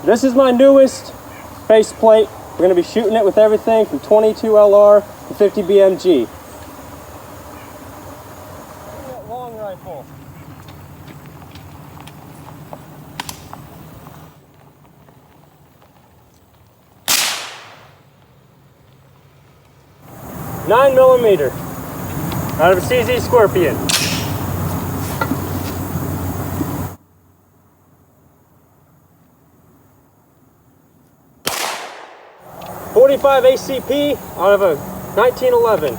This is my newest faceplate. We're going to be shooting it with everything from 22 LR to 50 BMG. Long rifle. .9mm out of a CZ Scorpion. .45 ACP out of a 1911.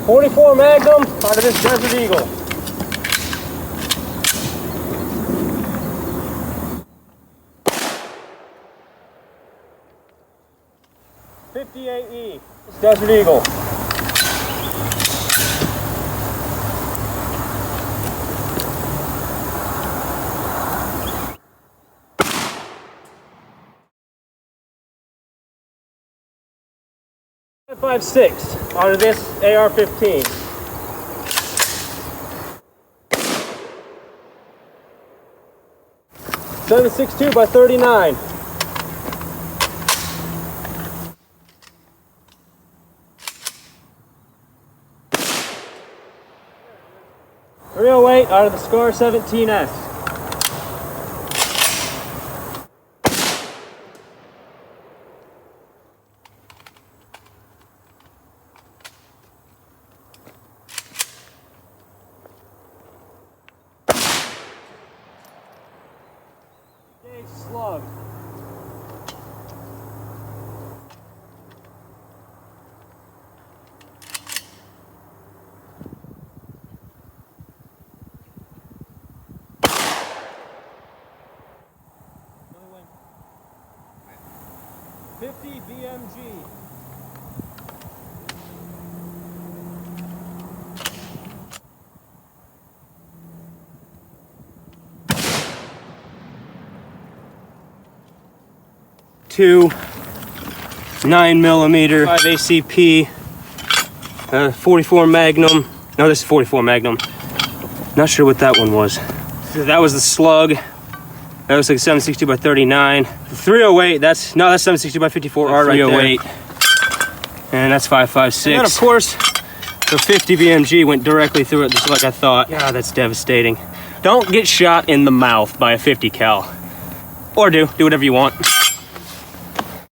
.44 Magnum out of this Desert Eagle. .58E, this Desert Eagle. .56 out of this AR-15. .762 by 39. .308 out of the Scar 17S. Slug. .50 BMG. Two 9mm 5 ACP 44 Magnum. No, this is 44 Magnum. Not sure what that one was. That was the Slug. That was like 762 by 39. The 308. That's 762 by 54R right there. And that's 5.56. And then of course the 50 BMG went directly through it, just like I thought. Yeah, that's devastating. Don't get shot in the mouth by a 50 cal. Or do whatever you want.